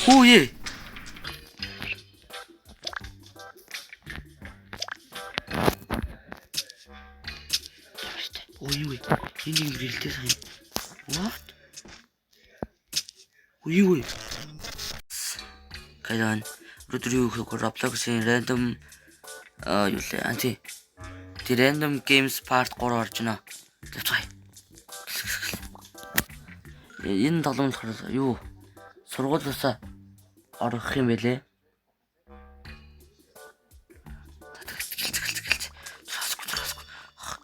Хүү ээ. Ой. Энэ гэрэлтэй сайн. What? Ой. Кайдан өдөр юу хийх вэ? Roblox-ийн random юу лээ анти. Тэр random games part 3 орж байна. Тавцгаая. Энэ долоон болохоор юу? Сургуулиасаа орох юм бэлээ.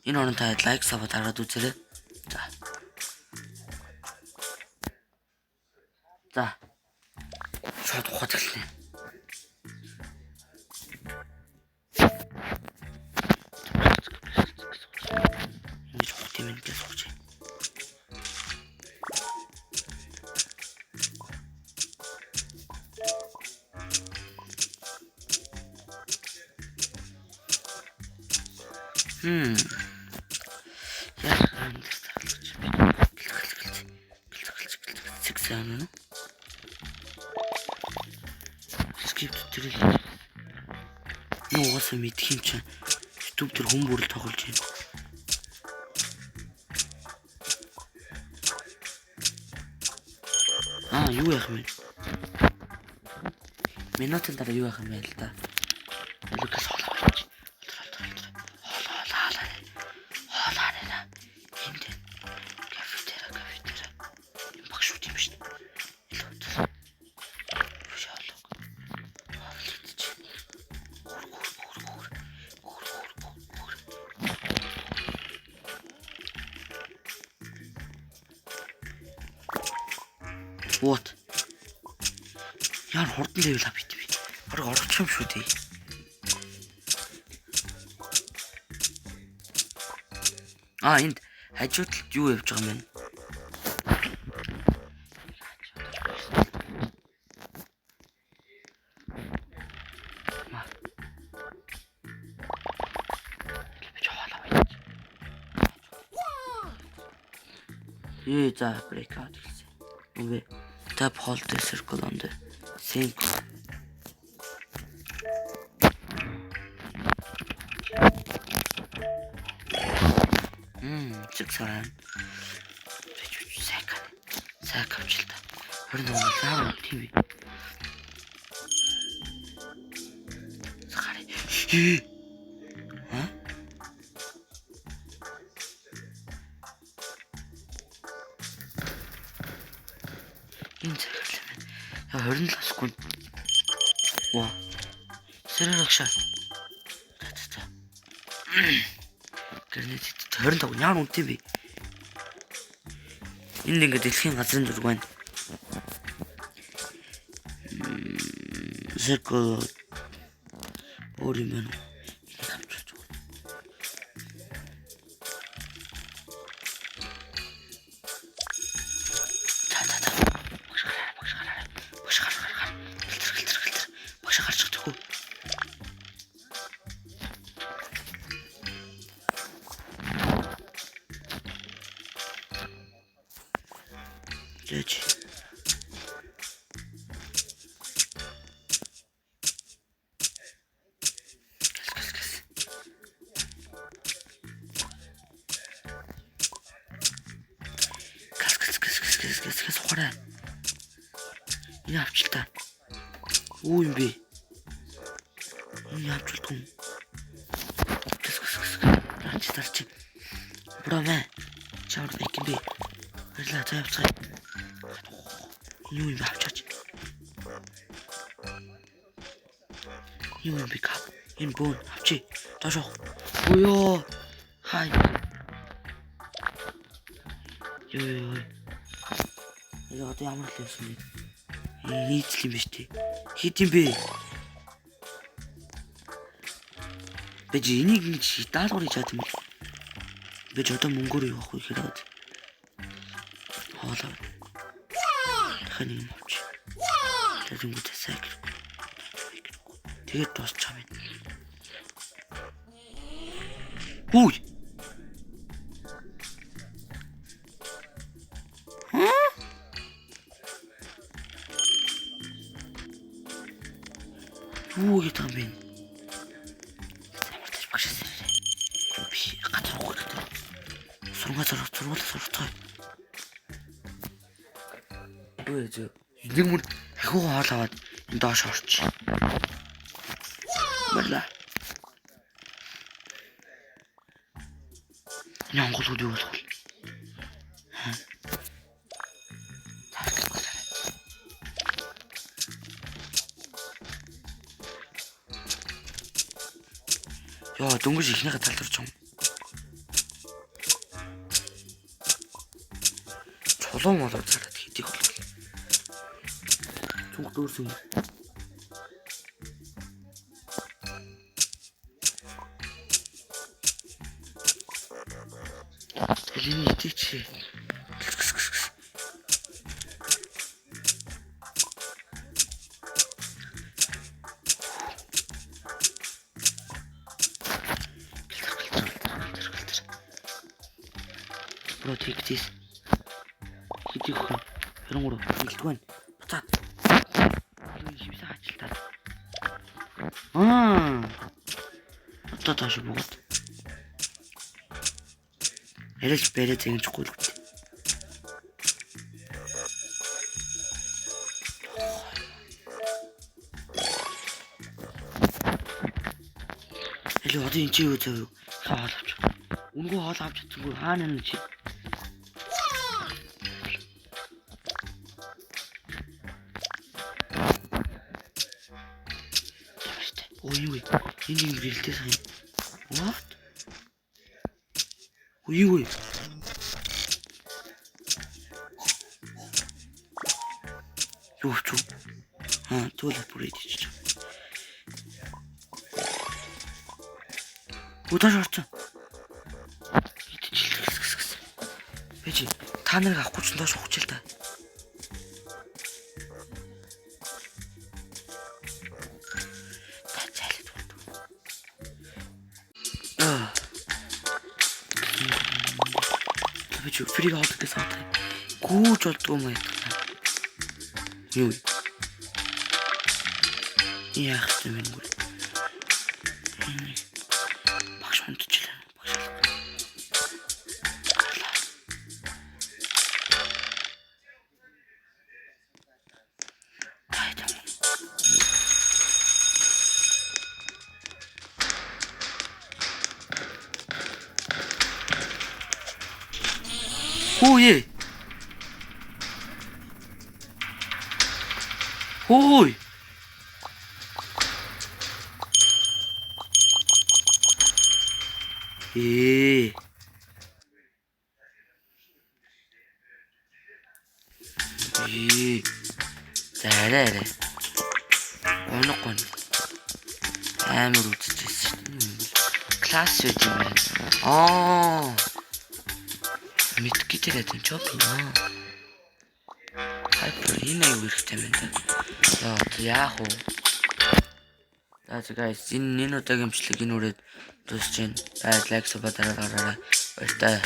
Энэ орон та лайк саб дараад үзээрэй. За. Шууд ухаад эхэлнэ. Ингэж хот юм гэж сууж. Нугасаа мэдх юм чинь YouTube дээр хүн бүрэл тоглож байна. Юу яах вэ? Минутын дараа юу яах юм бэ л да? Лукас хоолой. Хоолой. Энд. Кафетера. Энэ багш шүү юм шүү. What? Яар хурдан level up хийв. Бараг орчих юм шүү дээ. Энд хажууд талд юу явж байгаа юм бэ? За breakout гэсэн. Үгүй. Tap hold the circle on the sink. Чигсаран. Сайк авчлаа. Хорин уулаа тийм. Сахари. Энэ зэрэглэм. 27 секунд. Ваа. Сэрэгшаа. Гэрнэт 25 яар үнтэй би. Энд ингээд дэлхийн газрын зураг байна. Circle өөр юм байна. Энэ авчлаа. Юу юм бэ? Энэ авчлаа. Тарч. Брамэ. Чаар нэг юм бэ? Хэрлээ тавьцгаа. Юу юм бэ авчаач? Юу юм бэ кап? Энэ бон авчи. Ташоо. Ой. Хай. Ёо. Энэ одоо ямар л юм бэ? Нийцл юм биш тий. Хит юм бэ? Бэж энийг ингэж даалгавар хийж чадсан юм. Бэж одоо мөнгөөр явах вэ хэрэг. Хоолоо. Хань юм чи. Тэрэнгүүтээ сайк. Тэгээд дуусчаа мэд. Үй. Юу гэдэг юм бэ? Самарч багшаа. Би газар уухдаг. Сургууль сурах. Юу яа. Нэг мөр ахиу хоол аваад энэ доош орч. Баярлаа. Нянгол юу болох вэ? Яа, дөнгөж ихнийхээ талдарч юм. Чулуун болоод цараад хийдик болов. Цүнх дүүрсэн. Тэлийн итгч. Бро тэгтээс. Хидих хүн. Хэрнгур хэлдгэн. Буцаад. Юу хийсэн ажилтаа. Одоо тааш бөгөөд. Эрэж бэрэ зэнжгүй л үү. Эле одоо энэ чи юу зав юу? Хаал авч. Үнгөө хоол авч чадгүй хаана юм чи? Ой, энэ гэрэлтэй сайн. What? Ой. Юу ч. Туалет бүр идэж. Удаж орсон. Идэж. Бэж та нарыг авахгүй ч доош ухчих л та. Бэж фриг авах гэсэн аа. Гүүж болдгоо юм яа. Юу? Яах юм бэ? Багш унтчихлаа. Ой. Ой. Зараа. Гоноггон. Амар үзчихсэн шүү дээ. Класс үт юм байна. Мэдгийтэй юм ч юм. Хайпер энэ юу хэрэгтэй юм бэ? Яах вэ? Guys, энэ удаагийн бичлэг энэ үрээд дуусч байна. Лайк сабаа дараагаар баяртай.